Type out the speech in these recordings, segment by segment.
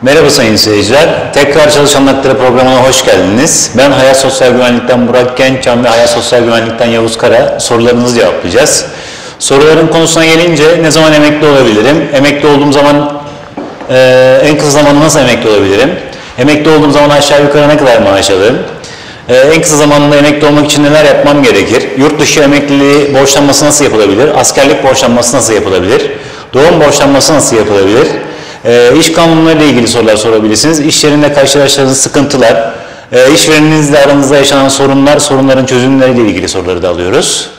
Merhaba sayın seyirciler. Tekrar Çalışanın Hakları programına hoş geldiniz. Ben Hayat Sosyal Güvenlik'ten Murat Gençcan ve Hayat Sosyal Güvenlik'ten Yavuz Kara sorularınızı cevaplayacağız. Soruların konusuna gelince ne zaman emekli olabilirim? Emekli olduğum zaman en kısa zamanda nasıl emekli olabilirim? Emekli olduğum zaman aşağı yukarı ne kadar maaş alırım? En kısa zamanda emekli olmak için neler yapmam gerekir? Yurt dışı emekliliği borçlanması nasıl yapılabilir? Askerlik borçlanması nasıl yapılabilir? Doğum borçlanması nasıl yapılabilir? İş kanunlarıyla ilgili sorular sorabilirsiniz. İş yerinde karşılaştığınız sıkıntılar, işvereninizle aranızda yaşanan sorunlar, sorunların çözümleriyle ilgili soruları da alıyoruz.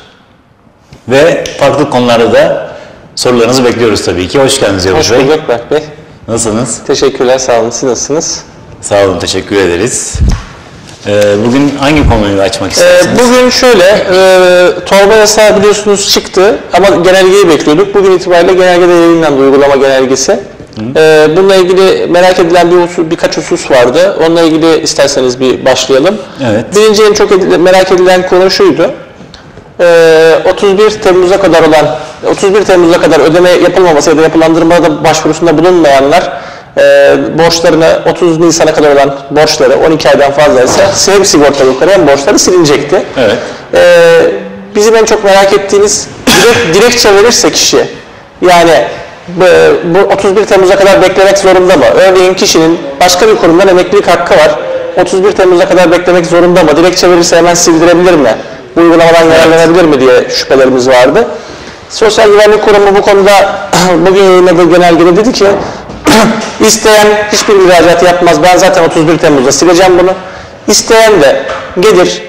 Ve farklı konularda da sorularınızı bekliyoruz tabii ki. Hoş geldiniz Yavuz Bey. Hoş bulduk Berk Bey. Nasılsınız? Teşekkürler, sağ olun. Siz nasılsınız? Sağ olun, teşekkür ederiz. Bugün hangi konuyu açmak istersiniz? Bugün şöyle, torba yasağı biliyorsunuz çıktı ama genelgeyi bekliyorduk. Bugün itibariyle genelgede yayınlandı, uygulama genelgesi. Bununla ilgili merak edilen birkaç husus vardı. Onunla ilgili isterseniz bir başlayalım. Evet. Birinci en çok merak edilen konu şuydu. 31 Temmuz'a kadar ödeme yapılmaması ya da yapılandırmada başvurusunda bulunmayanlar borçlarını 30 Nisan'a kadar olan borçları 12 aydan fazlaysa hem sigortalıkları hem borçları silinecekti. Evet. Bizim en çok merak ettiğimiz dilekçe verirse kişi, yani bu 31 Temmuz'a kadar beklemek zorunda mı? Örneğin kişinin başka bir kurumdan emeklilik hakkı var. 31 Temmuz'a kadar beklemek zorunda mı? Dilekçe verirse hemen sildirebilir mi? Bu uygulamadan yararlanabilir mi diye şüphelerimiz vardı. Sosyal Güvenlik Kurumu bu konuda bugün yayınladığı genelgede dedi ki isteyen hiçbir müracaat yapmaz. Ben zaten 31 Temmuz'da sileceğim bunu. İsteyen de gelir,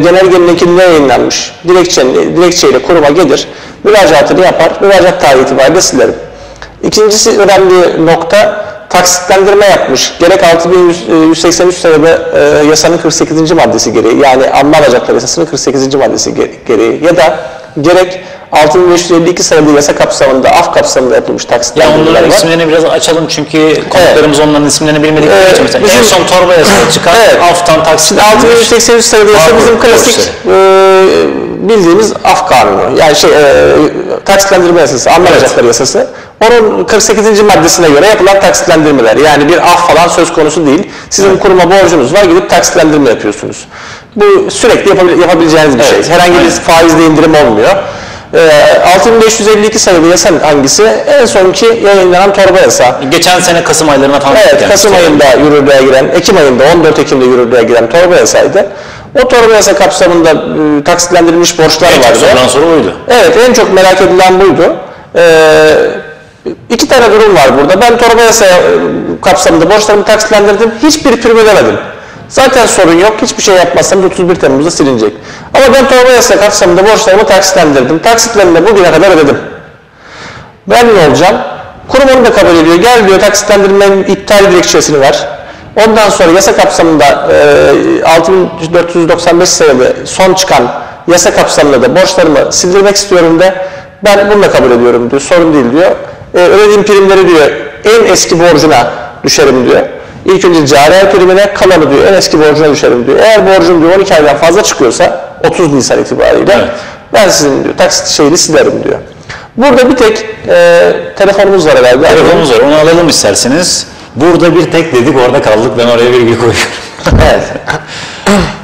genelgenin ekinde yayınlanmış dilekçeyle kuruma gelir, müracaatını yapar, müracaat tarihi itibariyle silerim. İkincisi önemli nokta, taksitlendirme yapmış. Gerek 6183 sayılı yasanın 48. maddesi gereği, yani anma alacaklar yasasının 48. maddesi gereği ya da gerek 6552 sayılı yasa kapsamında, af kapsamında yapılmış taksitlendirmeler var. Onların isimlerini biraz açalım çünkü konuklarımız onların isimlerini bilmedikleri için mesela en son torba yasası çıkan aftan taksitlendirmiş. 6583 sayılı yasa bizim klasik bildiğimiz af kanunu. Yani taksitlendirme yasası, anma alacaklar yasası. Onun 48. maddesine göre yapılan taksitlendirmeler. Yani bir af falan söz konusu değil. Sizin kuruma borcunuz var, gidip taksitlendirme yapıyorsunuz. Bu sürekli yapabileceğiniz bir şey. Herhangi bir faizle indirim olmuyor. 6552 sayılı yasa hangisi? En sonki yayınlanan torba yasa. Geçen sene Kasım aylarına falan. Evet, Kasım ayında yürürlüğe giren, Ekim ayında 14 Ekim'de yürürlüğe giren torba yasaydı. O torba yasa kapsamında taksitlendirilmiş borçlar vardı. En çok sorulan soru buydu. Evet, en çok merak edilen buydu. İki tane durum var burada. Ben torba yasa kapsamında borçlarımı taksitlendirdim, hiçbir prim ödemedim. Zaten sorun yok, hiçbir şey yapmazsam 31 Temmuz'da silinecek. Ama ben torba yasa kapsamında borçlarımı taksitlendirdim. Taksitlerini de bugüne kadar ödedim. Ben ne olacağım? Kurum onu da kabul ediyor. Gel diyor, taksitlendirmenin iptal dilekçesini ver. Ondan sonra yasa kapsamında 6495 sayılı son çıkan yasa kapsamında da borçlarımı sildirmek istiyorum de ben bunu da kabul ediyorum diyor. Sorun değil diyor. Ödediğim primleri diyor en eski borcuna düşerim diyor. İlk önce cari primine, kalanı diyor en eski borcuna düşerim diyor. Eğer borcum diyor 12 aydan fazla çıkıyorsa 30 Nisan itibariyle ben sizin diyor taksit şeyini silerim diyor. Burada bir tek telefonumuz var herhalde. Telefonumuz var, onu alalım isterseniz. Burada bir tek dedik, orada kaldık. Ben oraya virgül koyuyorum. Evet.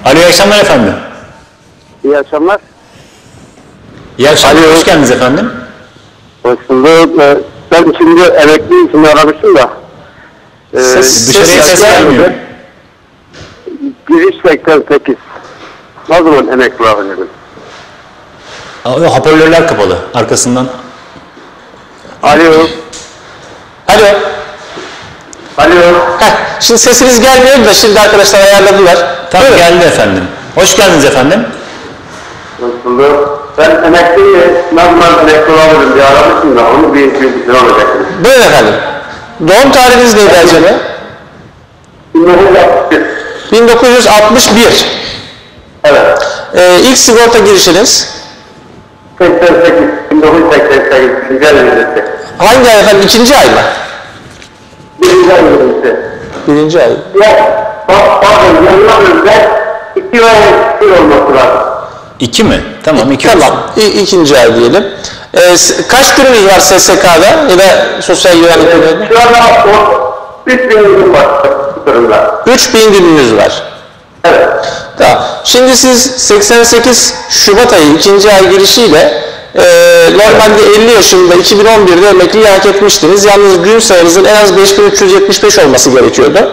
Alo, iyi akşamlar efendim. İyi akşamlar. İyi akşamlar, hoş geldiniz efendim. Hoş bulduk. Ben şimdi emekli için aramıştım da. Dışarıya ses gelmiyor. Giriş 88. Ne zaman emekli olabilirim? Hoparlörler kapalı arkasından. Alo. Alo. Alo. Şimdi sesiniz gelmiyor da şimdi arkadaşlar ayarladılar. Tamam, geldi efendim. Hoş geldiniz efendim. Hoş bulduk. Ben emekliyim. Ne zaman emekli olabilirim diye aramıştım da onu bir bilgisini alacaktım. Buyurun efendim. Doğum tarihiniz neydi acaba? 1961. 1961. Evet. İlk sigorta girişiniz? 88. 1988. Güzel bir Hangi ay efendim? İkinci ay mı? Birinci ay yürüyüşü. Birinci ay. Ya, pardon, yanından önce 2 ay olması lazım. 2 mi? Tamam, 2 Tamam, ikinci ay diyelim. Kaç gününüz var SSK'da ya da sosyal güvenlik kurumunda? Şu anda 3000 gün var durumda. 3000 gününüz var. Evet. Tamam. Şimdi siz 88 Şubat ayı 2. ay girişiyle normalde 50 yaşında 2011'de emekliliği hak etmiştiniz. Yalnız gün sayınızın en az 5375 olması gerekiyordu.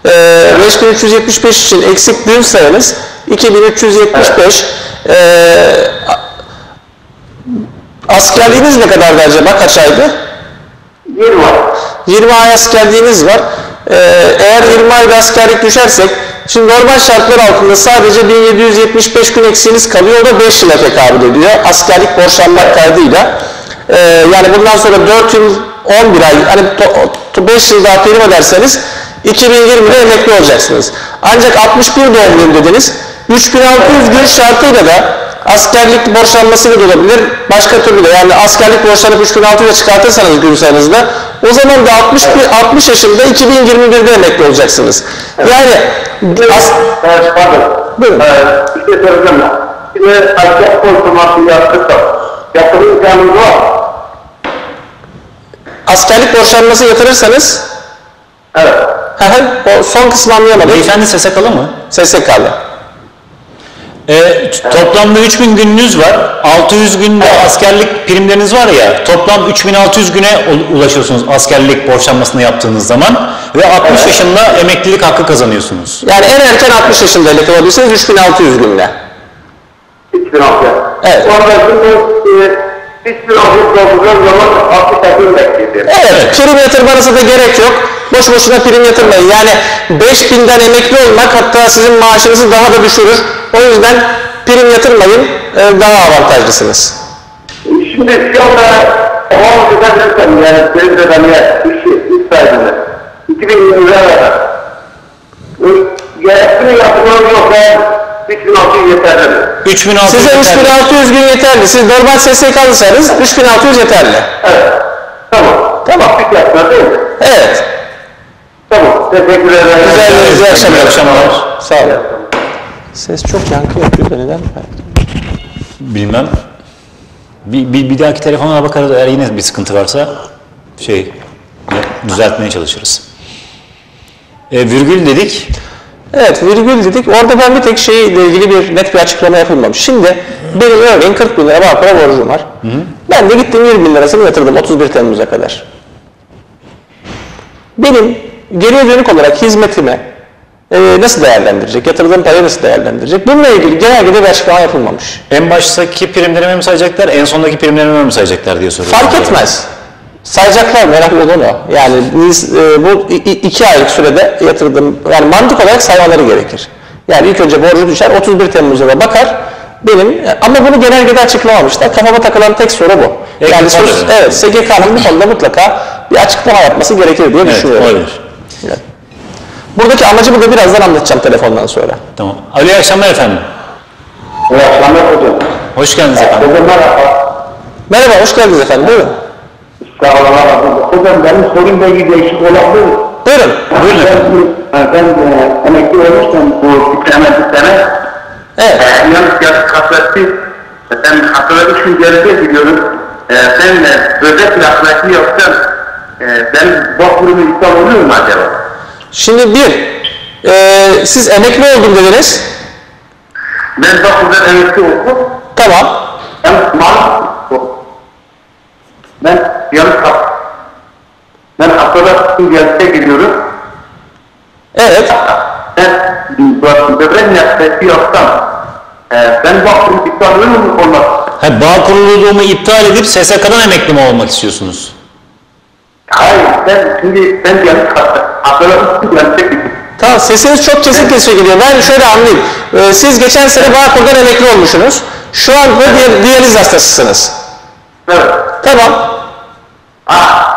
5375 için eksik gün sayınız 2375. Askerliğiniz ne kadardı acaba? Kaç aydı? 20 ay. 20 ay askerliğiniz var. Eğer 20 ayda askerlik düşersek, şimdi normal şartlar altında sadece 1775 gün eksiğiniz kalıyor, o da 5 yıla tekabül ediyor. Askerlik borçlanmak kaydıyla. Yani bundan sonra 4 yıl 11 ay, hani 5 yıl daha prim ederseniz 2020'de emekli olacaksınız. Ancak 61 doğum günü dediniz. 3600 gün şartıyla da askerlik borçlanması da olabilir. Başka türlü de, yani askerlik borçlanıp 3600'e çıkartırsanız gün sayınızda, o zaman da 60 yaşında 2021'de emekli olacaksınız. Yani Pardon. Buyurun. Bir şey soracağım ben. Şimdi asker konsuması yaptık da yatırım imkanımız var. Askerlik borçlanması yatırırsanız, Evet. o son kısmı anlayamadım. beyefendi SSK'lı mı? SSK'lı. Toplamda 3000 gününüz var. 600 günde askerlik primleriniz var ya, toplam 3600 güne ulaşıyorsunuz askerlik borçlanmasını yaptığınız zaman ve 60 yaşında emeklilik hakkı kazanıyorsunuz. Yani en erken 60 yaşında emekli olabilirsiniz 3600 günle. 3600. Evet. Orada şimdi 3600 dolduracağım zaman 60 takım bekleyeceğim. Evet, prim yatırmanıza da gerek yok. Boş boşuna prim yatırmayın. Yani 5000'den emekli olmak hatta sizin maaşınızı daha da düşürür. O yüzden prim yatırmayın, daha avantajlısınız. Şimdi şu anda o düzenlersem yani benim de ben ya iş sahibi 2020'de kadar gerekli yapımlar yok, ben 3600 yeterli. 3600 Size yeterli. 3600 gün yeterli. Siz normal SSK'lıysanız 3600 yeterli. Evet. Tamam. Tamam. Bir yapma değil mi? Evet. Tamam. Teşekkür ederim. Güzel akşamlar. İyi akşamlar. Sağ olun. Ses çok yankı yapıyor da neden? Bilmem. Bir dahaki telefonuna bakarız, eğer yine bir sıkıntı varsa düzeltmeye çalışırız. Virgül dedik. Evet, virgül dedik. Orada ben bir tek şeyle ilgili net bir açıklama yapılmamış. Şimdi benim örneğin 40 bin lira Bağkur'a borcum var. Hı hı. Ben de gittim 20 bin lirasını yatırdım 31 Temmuz'a kadar. Benim geriye dönük olarak hizmetime nasıl değerlendirecek, yatırdığım parayı nasıl değerlendirecek? Bununla ilgili genellikle bir açıklama yapılmamış. En baştaki primlerimi mi sayacaklar, en sondaki primlerimi mi sayacaklar diye soruyorum. Fark etmez. Sayacaklar, merak olan o. Yani bu 2 aylık sürede yatırdığım, yani mantık olarak saymaları gerekir. Yani ilk önce borcu düşer, 31 Temmuz'a da bakar. Ama bunu genellikle açıklamamışlar. Kafama takılan tek soru bu. Yani evet, SGK'nın bu konuda mutlaka bir açıklama yapması gerekir diye düşünüyorum. Olabilir. Evet. Buradaki amacımı da birazdan anlatacağım telefondan sonra. Tamam. Ali, iyi akşamlar efendim. İyi akşamlar hocam. Hoş geldiniz efendim. Hocam merhaba. Merhaba, hoş geldiniz efendim. Buyurun. Sağ olun. Hocam benim sorum belki değişik olabilir. Buyurun. Buyurun efendim. Ben emekli olmuştum bu sene. Evet. Yalnız kasvetli, ben hatırladık şimdi geride gidiyorum. Sen böbrek kasvetli yoksan ben bu kurumu iptal oluyor mu acaba? Şimdi siz emekli oldum dediniz. Ben 9'dan emekli oldum. Tamam. Ben haftada geride gidiyorum. Evet. Ben böbrek kasvetli yoksam ben bu kurumu iptal oluyor mu olmaz? Bağ kurululuğumu iptal edip SSK'dan emekli mi olmak istiyorsunuz? Hayır, ben yanlış hatırladım, geride gidiyorum. Tamam, sesiniz çok kesik geliyor. Ben şöyle anlayayım. Siz geçen sene Bağkur'dan emekli olmuşsunuz. Şu anda diyaliz hastasısınız. Evet. Tamam.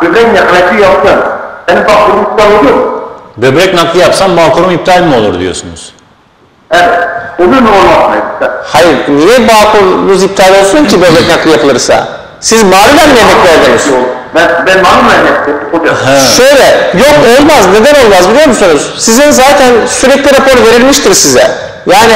Böbrek nakli yapsam, benim bakımım iptal olur mu? Böbrek nakli yapsam Bağkur'um iptal mi olur diyorsunuz? Evet. Olur mu olmaz mı? Hayır, niye Bağkur'unuz iptal olsun ki böbrek nakli yapılırsa? Siz malumen mi emekli oldunuz? Ben malum emekli hocam. Şöyle, yok olmaz. Neden olmaz biliyor musunuz? Sizin zaten sürekli rapor verilmiştir size. Yani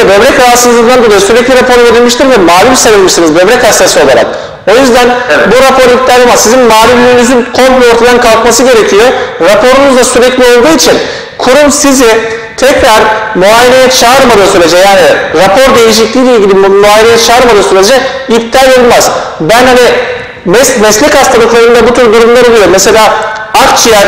böbrek rahatsızlığından dolayı sürekli rapor verilmiştir ve malum sayılmışsınız böbrek hastası olarak. O yüzden bu rapor iptal olmaz. Sizin mağlubiyetinizinizin komple ortadan kalkması gerekiyor. Raporunuz da sürekli olduğu için kurum sizi tekrar muayeneye çağırmadığı sürece, yani rapor değişikliği ile ilgili muayeneye çağırmadığı sürece iptal olmaz. Ben hani meslek hastalıklarında bu tür durumlar oluyor. Mesela akciğer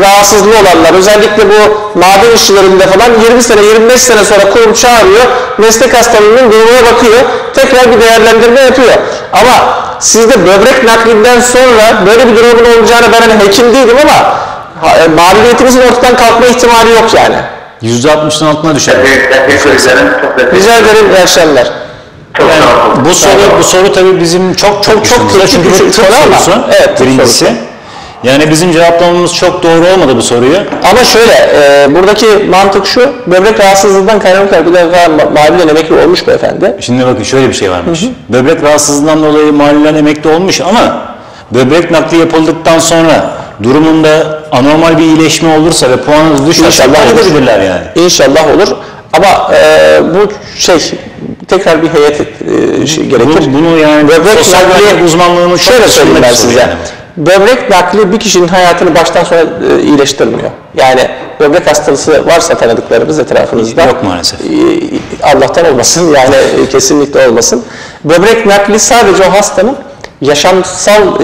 rahatsızlığı olanlar, özellikle bu maden işçilerinde falan 20 sene 25 sene sonra kurum çağırıyor, meslek hastalığının durumuna bakıyor, tekrar bir değerlendirme yapıyor. Ama sizde böbrek naklinden sonra böyle bir durumun olacağını, ben hani hekim değilim ama mağlubiyetinizin ortadan kalkma ihtimali yok yani. %60'ın altına düşer. Rica ederim, iyi akşamlar. Yani bu soru tabii bizim çok üstümüzde. Çünkü bu tıp sorusu, evet, birincisi. Yani bizim cevaplamamız çok doğru olmadı bu soruyu. Ama şöyle, buradaki mantık şu, böbrek rahatsızlığından kaynaklı bir defa mahallen emekli olmuş beyefendi. Şimdi bakın şöyle bir şey varmış. Böbrek rahatsızlığından dolayı mahallen emekli olmuş ama böbrek nakli yapıldıktan sonra durumunda anormal bir iyileşme olursa ve puanınız düşerse edebilirler yani. İnşallah olur. Ama bu tekrar bir heyet gerekir. Bunu yani böbrek nakli uzmanlığını şöyle söyleyeyim ben size. Yani. Böbrek nakli bir kişinin hayatını baştan sona iyileştirmiyor. Yani böbrek hastalığı varsa tanıdıklarımız etrafınızda. Yok maalesef. Allah'tan olmasın, yani kesinlikle olmasın. Böbrek nakli sadece o hastanın yaşamsal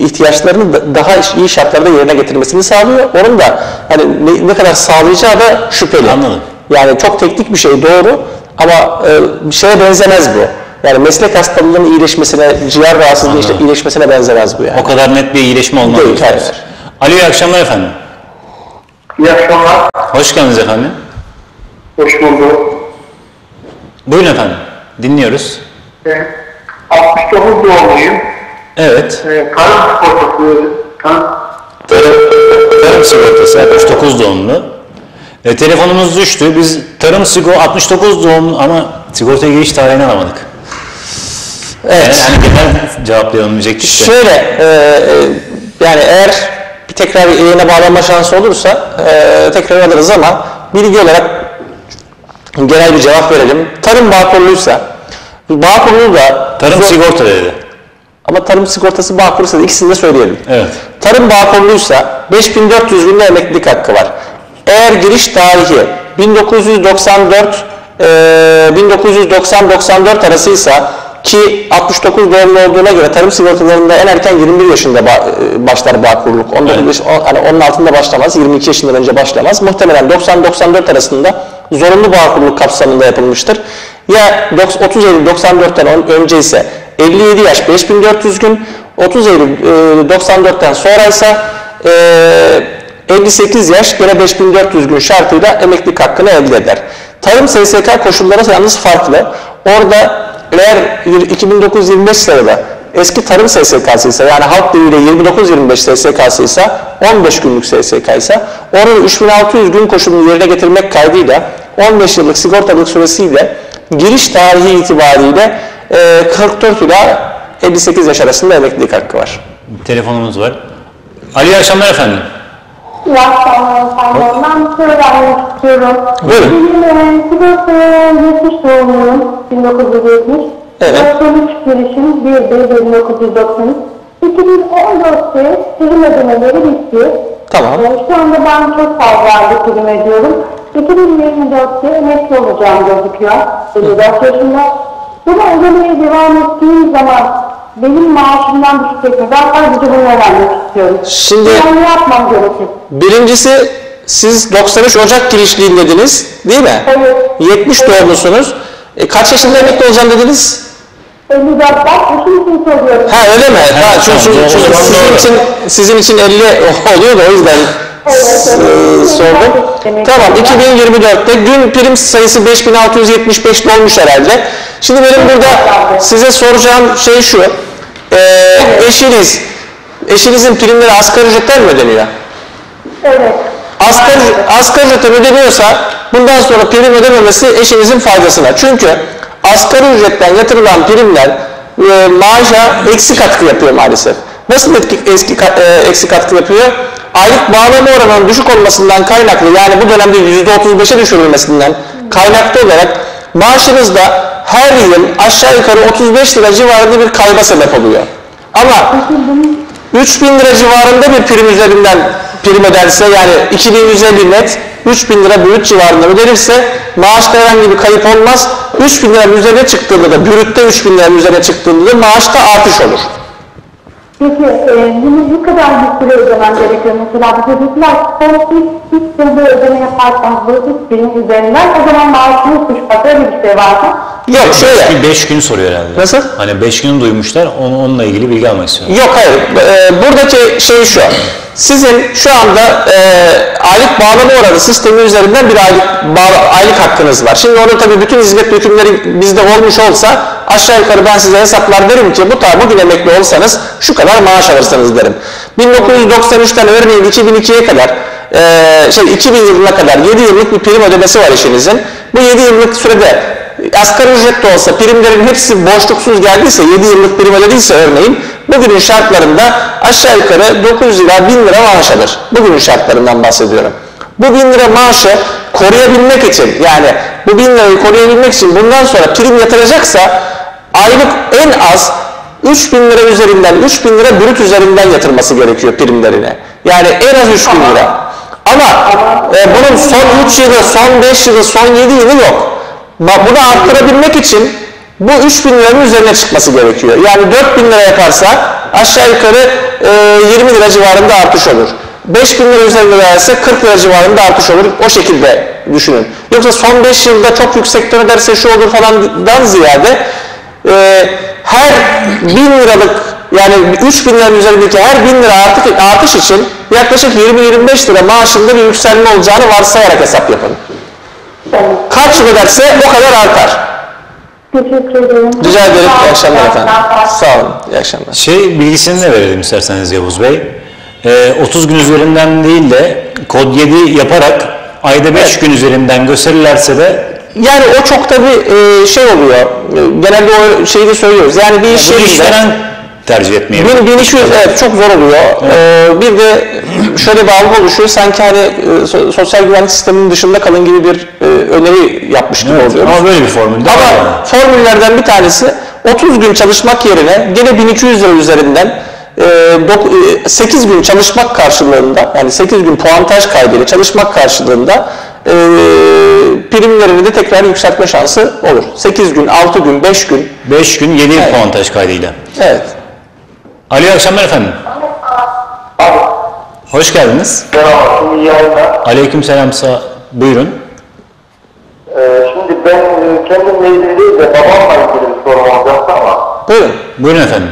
ihtiyaçlarını daha iyi şartlarda yerine getirmesini sağlıyor. Onun da hani ne kadar sağlayacağı da şüpheli. Anladım. Yani çok teknik bir şey, doğru, ama bir şeye benzemez bu. Yani meslek hastalığının iyileşmesine, ciğer rahatsızlığı iyileşmesine benzemez bu yani. O kadar net bir iyileşme olmadı. Değil, hayır. Alo, iyi akşamlar efendim. İyi akşamlar. Hoş geldiniz efendim. Hoş bulduk. Buyurun efendim, dinliyoruz. 69 doğumluyum. Evet. Tarım sigortası. 69 doğumlu. Telefonumuz düştü. Biz tarım sigortası 69 doğumlu ama sigortaya giriş tarihini alamadık. Evet. Yani genel cevaplayalım diyecektik de. Şöyle, yani eğer bir tekrar yayına bağlanma şansı olursa tekrar alırız ama bilgi olarak genel bir cevap verelim. Tarım Bağkurluysa, Bağkurlu da... Tarım sigorta dedi. Ama tarım sigortası Bağkurluysa da ikisini de söyleyelim. Evet. Tarım Bağkurluysa 5400 günde emeklilik hakkı var. Eğer giriş tarihi 1990-94 arasıysa, ki 69 doğumlu olduğuna göre tarım sigortalarında en erken 21 yaşında başlar bağkurluluk. Hani onun altında başlamaz, 22 yaşından önce başlamaz. Muhtemelen 90-94 arasında zorunlu bağkurluluk kapsamında yapılmıştır. Ya 30 Eylül 94'ten önce ise 57 yaş 5400 gün, 30 Eylül 94'ten sonra ise 58 yaş gene 5400 gün şartıyla emeklilik hakkını elde eder. Tarım SSK koşulları yalnız farklı. Orada eğer 2925 sayıda eski tarım SSK'sı ise, yani halk diliyle 2925 SSK'sı ise 15 günlük SSK ise onun 3600 gün koşulunu yerine getirmek kaydıyla 15 yıllık sigortalılık süresiyle giriş tarihi itibariyle 44 ila 58 yaş arasında emeklilik hakkı var. Telefonumuz var. Ali, iyi akşamlar efendim. İyi akşamlar efendim. Ben bir soru vermek istiyorum. Buyurun. Benim sigorta 70 doğumluyum, 1970. Evet. 93 girişim 1-1993. 2014'te prim ödemeleri bitti. Tamam. Şu anda ben çok fazla ayda prim ediyorum. 2024'te emekli olacağım gözüküyor. 54 yaşında. Bunu ödemeye devam ettiğim zaman benim maaşımdan düşecek mi? Ben sadece bunu öğrenmek istiyorum. Şimdi Ben ne yapmam gerekir? birincisi, siz 93 Ocak girişliyim dediniz, değil mi? Evet. 70 doğumlusunuz. Kaç yaşında emekli olacağım dediniz? 54 yaş, eşim için soruyorum. Ha, öyle mi? Ha, çünkü sizin için 50 oluyor da o yüzden sordum. Tamam, 2024'te gün prim sayısı 5675 olmuş herhalde. Şimdi benim burada size soracağım şey şu. Eşinizin primleri asgari ücretten mi ödeniyor? Evet. Asgari ücretten ödeniyorsa bundan sonra prim ödememesi eşinizin faydasına. Çünkü asgari ücretten yatırılan primler maaşa eksi katkı yapıyor maalesef. Nasıl eksi katkı yapıyor? Aylık bağlama oranının düşük olmasından kaynaklı, yani bu dönemde %35'e düşürülmesinden kaynaklı olarak maaşınızda her yıl aşağı yukarı 35 lira civarında bir kayba sebep oluyor. Ama 3.000 lira civarında bir prim üzerinden prim ödense, yani 2.150 net 3.000 lira brüt civarında ödenirse maaşta herhangi bir kayıp olmaz. 3.000 liranın üzerine çıktığında da, brütte 3.000 liranın üzerine çıktığında da maaşta artış olur. Peki bunu bu kadar bir süre ödemem gerekiyor. Mesela bu çocuklar son ilk yılda ödeme yaparsanız bu 3.000 üzerinden o zaman maaşınız kuşkatı öyle bir şey var mı? Yok şöyle. 5 gün soruyor herhalde. Nasıl? Hani 5 gün duymuşlar, onunla ilgili bilgi almak istiyorum. Yok hayır. Buradaki şey şu. Sizin şu anda aylık bağlama oranı sistemi üzerinden bir aylık hakkınız var. Şimdi orada tabii bütün hizmet hükümleri bizde olmuş olsa aşağı yukarı ben size hesaplar derim ki bugün emekli olsanız şu kadar maaş alırsınız derim. 1993'ten örneğin 2002'ye kadar 2000 yılına kadar 7 yıllık bir prim ödemesi var işinizin. Bu 7 yıllık sürede asgari ücret de olsa primlerin hepsi boşluksuz geldiyse, 7 yıllık prim ödediyse örneğin, bugünün şartlarında aşağı yukarı 900 ila 1000 lira maaş alır. Bugünün şartlarından bahsediyorum. Bu 1000 lira maaşı koruyabilmek için, yani bu 1000 lirayı koruyabilmek için bundan sonra prim yatıracaksa aylık en az 3.000 lira üzerinden, 3.000 lira brüt üzerinden yatırması gerekiyor primlerine. Yani en az 3.000 lira. Ama bunun son 3 yılı, son 5 yılı, son 7 yılı yok. Bunu arttırabilmek için bu 3.000 liranın üzerine çıkması gerekiyor. Yani 4.000 lira yaparsa aşağı yukarı 20 lira civarında artış olur. 5.000 lira üzerinde verse 40 lira civarında artış olur. O şekilde düşünün. Yoksa son 5 yılda çok yüksekten öderse şu olur falandan ziyade her 1000 liralık, yani 3.000 liranın üzerindeki her 1000 lira artış için yaklaşık 20-25 lira maaşında bir yükselme olacağını varsayarak hesap yapın. Kaç yıl öderse o kadar artar. Teşekkür ederim. Rica ederim. İyi akşamlar efendim. Sağ olun. İyi akşamlar. Bilgisini de verelim isterseniz Yavuz Bey. 30 gün üzerinden değil de kod 7 yaparak ayda 5 gün üzerinden gösterirlerse de, yani o çok tabii şey oluyor. Genelde o şeyi de söylüyoruz. Yani bir iş yerinde tercih etmeyebilir. 1200 evet çok zor oluyor. Bir de şöyle bir algı oluşuyor. Sanki hani sosyal güvenlik sisteminin dışında kalın gibi bir öneri yapmış gibi oluyoruz. Ama böyle bir formülde var. Ama formüllerden bir tanesi 30 gün çalışmak yerine gene 1200 lira üzerinden 8 gün çalışmak karşılığında, yani 8 gün puantaj kaydıyla çalışmak karşılığında primlerini de tekrar yükseltme şansı olur. 8 gün, 6 gün, 5 gün. 5 gün 7 evet. puantaj kaydıyla. Evet. Alo, iyi akşamlar efendim. Abi. Hoş geldiniz. Selam, iyi yayınlar. Aleykümselam, buyurun. Şimdi ben kendimle ilgili değil de babamla ilgili bir sorum olacaktı ama. Buyurun. Buyurun efendim.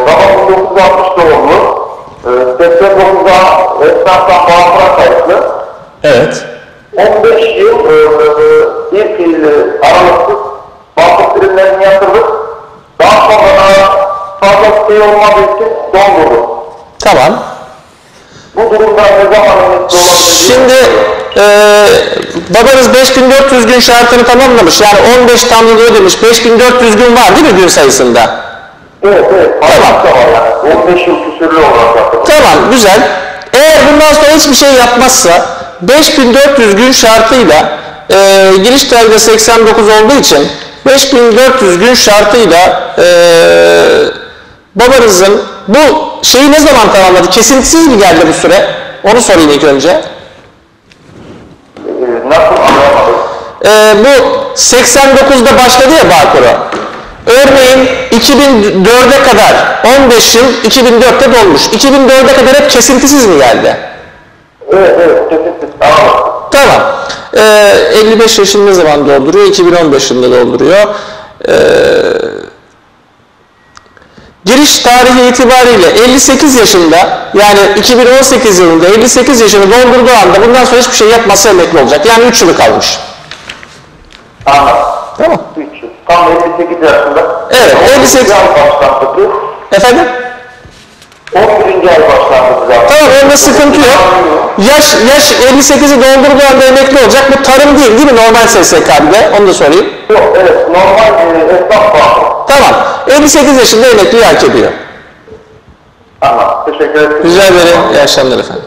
Babam 1960 doğumlu. 89'da esnaftan bağımsız kayıtlı. Evet. 15 yıl bir fiil aralıksız bağımsız primlerini yatırdık. Daha sonra da fazla şey olmadığı için dondurduk. Tamam. Bu durumda ne zaman emekli olabilir? Şimdi babanız 5400 gün şartını tamamlamış. Yani 15 tam yıl ödemiş. 5400 gün var değil mi gün sayısında? Evet. Tamam. Da var yani. 15 yıl küsürlü olarak yaptım. Tamam, güzel. Eğer bundan sonra hiçbir şey yapmazsa 5400 gün şartıyla giriş tarihi de 89 olduğu için 5400 gün şartıyla babanızın bu şeyi ne zaman tamamladı? Kesintisiz mi geldi bu süre? Onu sorayım ilk önce. Nasıl anlayamadım? Bu 89'da başladı ya Bağkur'u. Örneğin 2004'e kadar 15 yıl 2004'te dolmuş. 2004'e kadar hep kesintisiz mi geldi? Evet, kesintisiz. Tamam. 55 yaşını ne zaman dolduruyor? 2015 yılında dolduruyor. Giriş tarihi itibariyle 58 yaşında, yani 2018 yılında 58 yaşını doldurduğu anda bundan sonra hiçbir şey yapmazsa emekli olacak. Yani 3 yılı kalmış. Anladım. Tamam. 3 yıl. Tam 58 yaşında. Evet, 58. ay başlangıcı. Efendim? 11. ay başlangıcı zaten. Tamam, onda sıkıntı yok. Yaş 58'i doldurduğu anda emekli olacak. Bu tarım değil mi? Normal SSK'de. Onu da sorayım. Yok, evet. Normal esnaf bağlı. Tamam. 58 yaşında emekliyi hak ediyor. Anladım. Teşekkür ederim. Rica ederim. İyi akşamlar efendim.